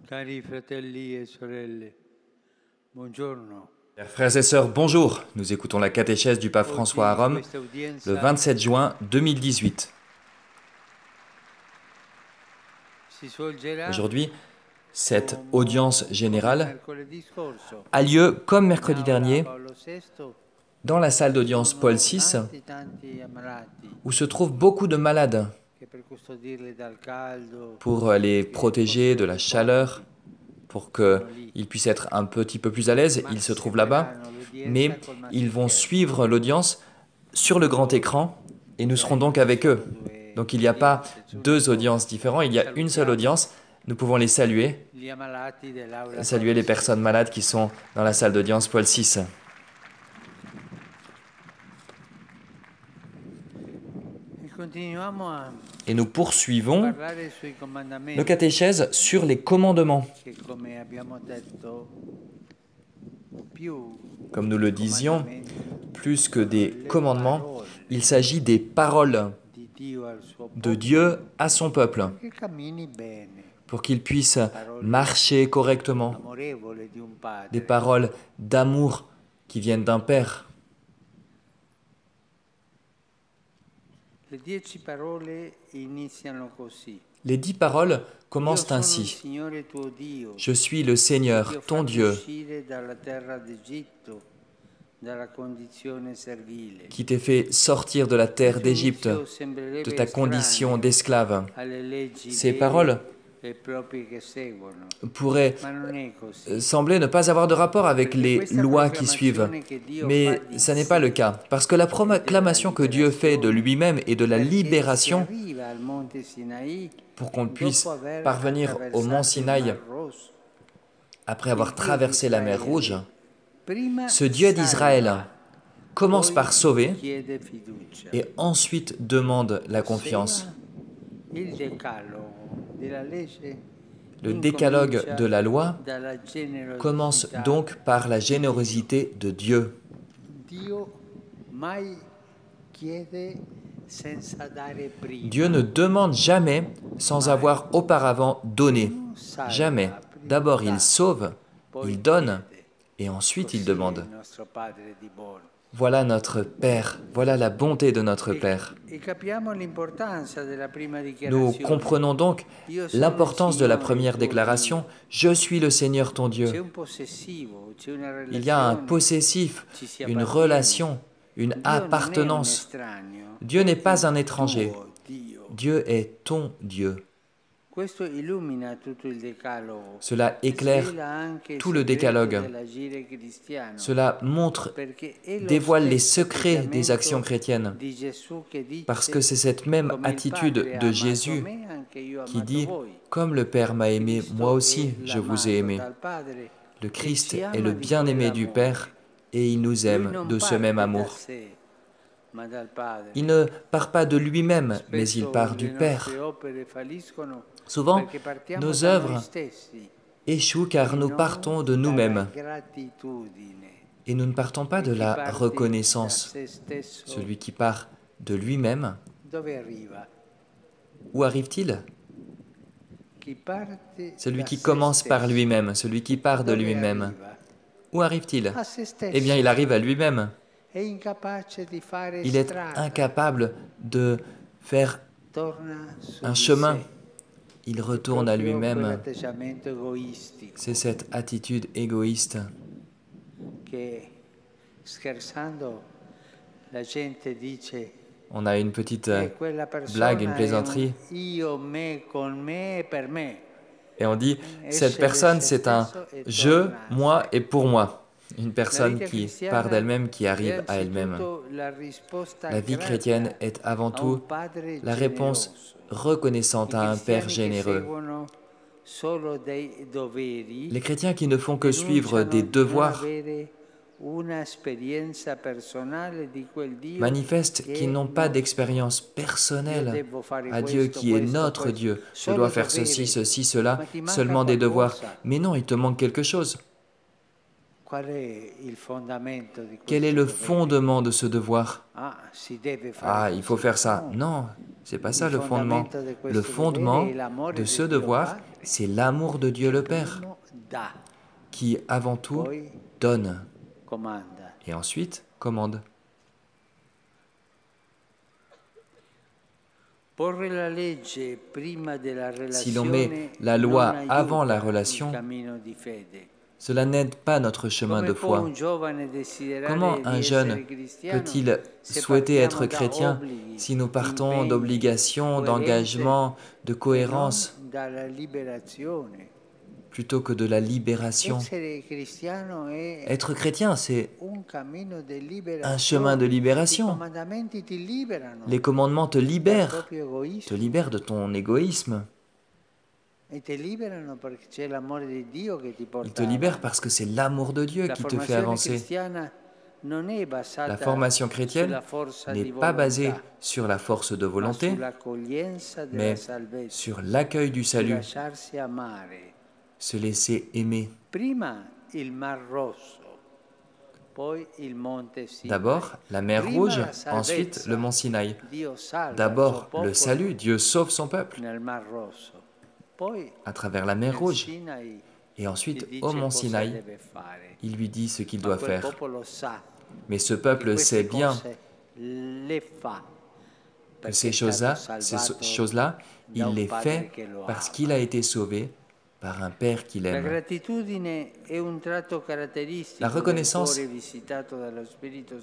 Cari fratelli e sorelle, buongiorno. Chers frères et sœurs, bonjour. Nous écoutons la catéchèse du pape François à Oggi Rome questa le udienza 27 juin 2018. si svolgerà Aujourd'hui, cette audience come générale mercoledì scorso, a lieu, comme in mercredi aula dernier, Paolo VI. dans la salle d'audience Paul Sono VI, tanti ammalati où se trouvent beaucoup de malades che per custodirli dal caldo, pour les perché protéger de fossero la più chaleur, comodi, pour sono lì, qu'ils puissent être un petit peu plus à l'aise. ma Ils se trouvent là-bas, seguiranno l'udienza mais col ils vont maxischermo. suivre l'audience sur le grand écran et nous serons donc avec eux. Donc il n'y a pas deux audiences différentes, il y a une seule audience. Nous pouvons les saluer, Gli ammalati dell'aula saluer les personnes malades qui sont dans la salle d'audience Paul VI. E continuiamo a Et nous poursuivons parlare sui comandamenti nos catéchèses sur les commandements. che, come abbiamo detto, più Comme nous le che disions, comandamenti plus que sono des le commandements, parole il s'agit des paroles di Dio al suo de popolo Dieu à son peuple, che cammini bene, pour qu'il puisse marcher correctement, amorevole di un padre. des paroles d'amour qui viennent d'un Père. Le 10 parole iniziano così. Les 10 paroles Io commencent sono il ainsi. Signore tuo Dio, Je suis le ti Seigneur, ho ton fatto Dieu, uscire dalla terra d'Egitto, dalla condizione servile. qui t'ai fait sortir de la terre d'Égypte, Giudizio de sembrerebbe ta condition estraneo d'esclave. alle leggi Ces vere paroles e proprie che seguono, pourraient ma non è così. sembler ne pas avoir de rapport avec Perché les questa lois qui suivent. proclamazione che Dio fa Mais di ça n'est pas le sé cas, parce que la proclamation que Dieu fait de lui-même et de la perché si libération arriva al monte Sinaï pour qu'on puisse dopo aver parvenir au mont attraversato il Sinaï Mar Rosso. après avoir Il Dio traversé la mer d'Israele Rouge, prima ce Dieu d'Israël salva, commence poi par sauver chiede fiducia. et ensuite demande la confiance. Ossia, il decalogo della legge Le décalogue incomincia de la loi dalla commence generosità. donc par la générosité de Dieu. Dio mai chiede senza dare prima. Dieu ne demande jamais sans avoir auparavant donné. Salva, Jamais. prima D'abord il dà, sauve, poi il donne, chiede. et ensuite il Così è demande. il nostro Padre di buono. Voilà notre Père, voilà la bonté de notre Père. E capiamo l'importanza della prima Nous dichiarazione. comprenons donc Io sono l'importance il de la Signore première tuo déclaration, « Je suis le Seigneur ton Dio. C'è Dieu ». un possessivo, c'è una Il y a un relazione, possessif, ci si une appartiene. relation, une Dio non è un appartenance. estraneo, Dieu n'est è pas un il étranger. tuo Dio. Dieu est ton Dieu. Questo illumina tutto il decalogo. Cela éclaire Svela anche il tout le segreto décalogue. dell'agire cristiano. Cela montre, Perché è lo dévoile les stesso secrets des atteggiamento actions chrétiennes. di Gesù che dice, Parce que c'est cette même come il attitude Padre ha de amato Jésus me, anche io ho qui amato dit voi. « Comme le Père m'a aimé, Cristo moi aussi è je vous ai l'amato aimé ». dal Padre, Le che Christ ci est ama le di bien-aimé du quell'amore. Père et il nous Lui aime non de ce parte même da amour. sé, ma dal Padre. Il ne part pas de lui-même, mais il Spesso part du le Père. nostre opere falliscono Souvent, perché partiamo nos da noi œuvres stessi échouent e car nous non partons de dalla nous-mêmes gratitudine. et nous ne partons pas E de chi la parte da reconnaissance. se stesso, Celui qui part de lui-même, dove arriva? où arrive-t-il? Chi parte Celui da qui se commence par stesso, lui-même, celui qui part de dove lui-même. arriva? Où arrive-t-il? A se stesso. Eh bien, il arrive à lui-même. È incapace di fare Il est strada. incapable de faire Torna su un di chemin. sé. Il retourne à Proprio lui-même. quell'atteggiamento egoistico C'est cette attitude égoïste. che, scherzando, la gente dice On a une petite quella blague, une persona è plaisanterie, un io, me, con me e per me. et on dit, Esce cette de personne, se c'est un stesso e je, torna a moi sé. et pour moi. Une personne vita qui cristiana part d'elle-même, qui è arrive à elle-même. anzitutto la risposta La vie grata chrétienne est avant a un tout padre la réponse generoso. reconnaissante I à un Père cristiani che généreux. seguono solo dei doveri Les chrétiens qui ne font que suivre des denunciano di non devoirs avere una esperienza personale di quel Dio manifestent che qu'ils è n'ont pas nostro. d'expérience Io personnelle devo fare à Dieu questo, qui est questo, notre questo. Dieu. Je Solo dois faire ceci, doveri. ceci, cela, Ma ti manca seulement des devoirs. qualcosa. Mais non, il te manque quelque chose. Quel est le fondement de ce devoir? Ah, il faut faire ça. Non, c'est pas ça le fondement. Le fondement de ce devoir, c'est l'amour de Dieu le Père, qui avant tout donne et ensuite commande. Si l'on met la loi avant la relation, cela n'aide pas notre chemin de foi. Comment un jeune peut-il souhaiter être chrétien si nous partons d'obligations, d'engagements, de cohérence, plutôt que de la libération? Être chrétien, c'est un chemin de libération. Les commandements te libèrent de ton égoïsme. Ils te libèrent parce que c'est l'amour de Dieu qui te fait avancer. La formation chrétienne n'est pas basée sur la force de volonté, mais sur l'accueil du salut, se laisser aimer. D'abord la mer Rouge, ensuite le mont Sinaï. D'abord le salut, Dieu sauve son peuple à travers la mer Rouge. Et ensuite, au mont Sinaï, il lui dit ce qu'il doit faire. Mais ce peuple sait bien que ces choses-là, il les fait parce qu'il a été sauvé par un Père qu'il aime. La reconnaissance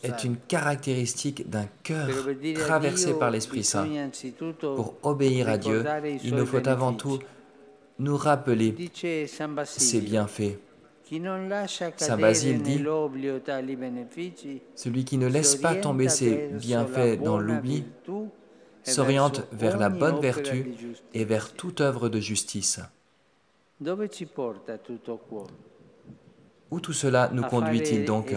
est une caractéristique d'un cœur traversé par l'Esprit Saint. Pour obéir à Dieu, il nous faut avant tout nous rappeler ses bienfaits. Saint Basile dit, celui qui ne laisse pas tomber ses bienfaits dans l'oubli s'oriente vers la bonne vertu et vers toute œuvre de justice. Où tout cela nous conduit-il donc?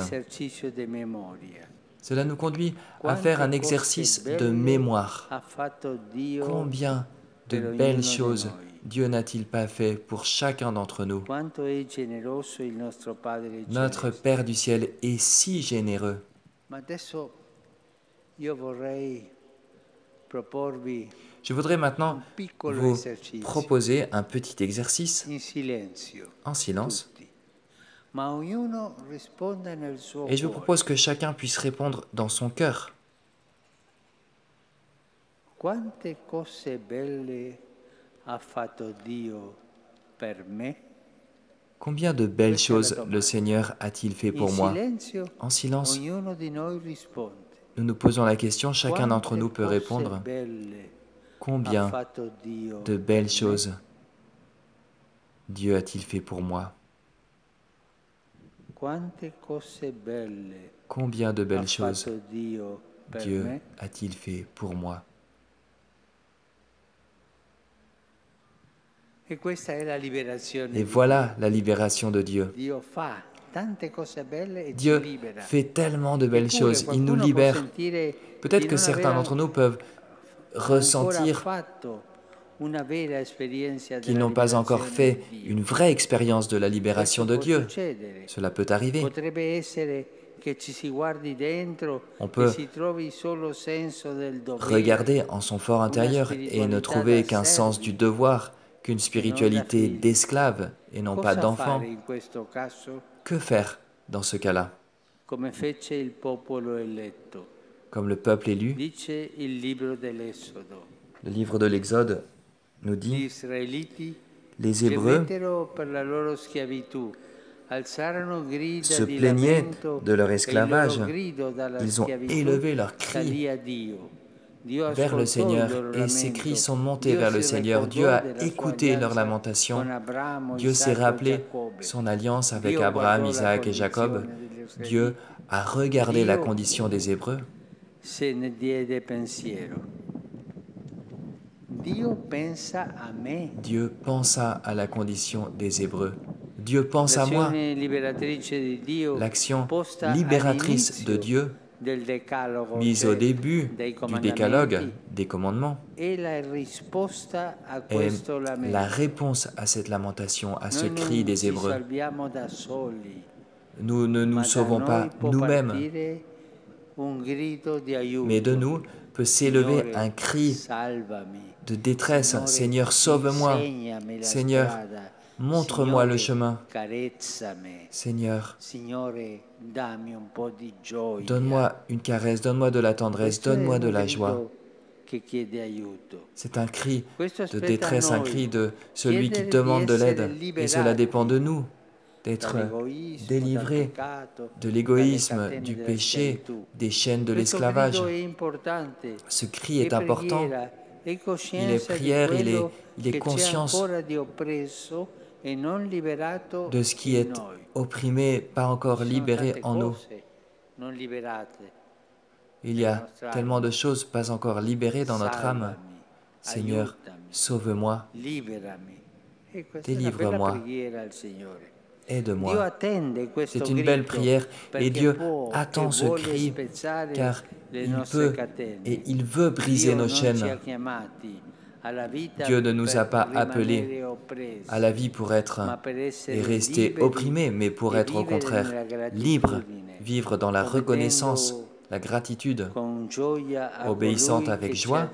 Cela nous conduit à faire un exercice de mémoire. Combien de belles choses Dieu n'a-t-il pas fait pour chacun d'entre nous? Notre Père du ciel est si généreux. Je voudrais maintenant vous proposer un petit exercice en silence. Et je vous propose que chacun puisse répondre dans son cœur. Combien de belles choses le Seigneur a-t-il fait pour moi? En silence, nous nous posons la question, chacun d'entre nous peut répondre. Combien de belles choses Dieu a-t-il fait pour moi? Combien de belles choses Dieu a-t-il fait pour moi? Et voilà la libération de Dieu. Dieu fait tellement de belles choses, il nous libère. Peut-être que certains d'entre nous peuvent ressentir qu'ils n'ont pas encore fait une vraie expérience de la libération de Dieu. Cela peut arriver. On peut regarder en son fort intérieur et ne trouver qu'un sens du devoir, qu'une spiritualité d'esclave et non pas d'enfant. Que faire dans ce cas-là? Comme le peuple élu, le livre de l'Exode nous dit, les Hébreux se plaignaient de leur esclavage, ils ont élevé leurs cris vers le Seigneur et ces cris sont montés vers le Seigneur. Dieu a écouté leurs lamentations. Dieu s'est rappelé son alliance avec Abraham, Isaac et Jacob. Dieu a regardé la condition des Hébreux. Dieu pensa à la condition des Hébreux. Dieu pense à moi. L'action libératrice de Dieu mise au début du décalogue, des commandements, est la réponse à cette lamentation, à ce cri des Hébreux. nous ne nous sauvons pas nous-mêmes, mais de nous peut s'élever un cri de détresse. Seigneur, sauve-moi. Seigneur, montre-moi le chemin. Seigneur, donne-moi une caresse, donne-moi de la tendresse, donne-moi de la joie. C'est un cri de détresse, un cri de celui qui demande de l'aide. Et cela dépend de nous, d'être délivrés de l'égoïsme, du péché, des chaînes de l'esclavage. Ce cri est important. Il est prière, il est conscience de ce qui est opprimé, pas encore libéré en nous. Il y a tellement de choses pas encore libérées dans notre âme. Seigneur, sauve-moi, délivre-moi, aide-moi. C'est une belle prière et Dieu attend ce cri car il peut et il veut briser nos chaînes. Dieu ne nous a pas appelés à la vie pour être et rester opprimés, mais pour être au contraire libres, vivre dans la reconnaissance, la gratitude, obéissante avec joie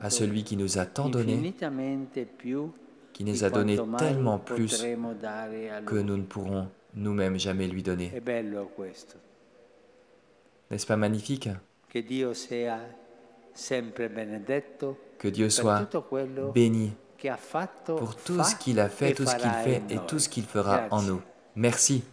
à celui qui nous a tant donné, qui nous a donné tellement plus que nous ne pourrons nous-mêmes jamais lui donner. N'est-ce pas magnifique? Que Dieu soit béni pour tout ce qu'il a fait, tout ce qu'il fait et tout ce qu'il fera en nous. Merci.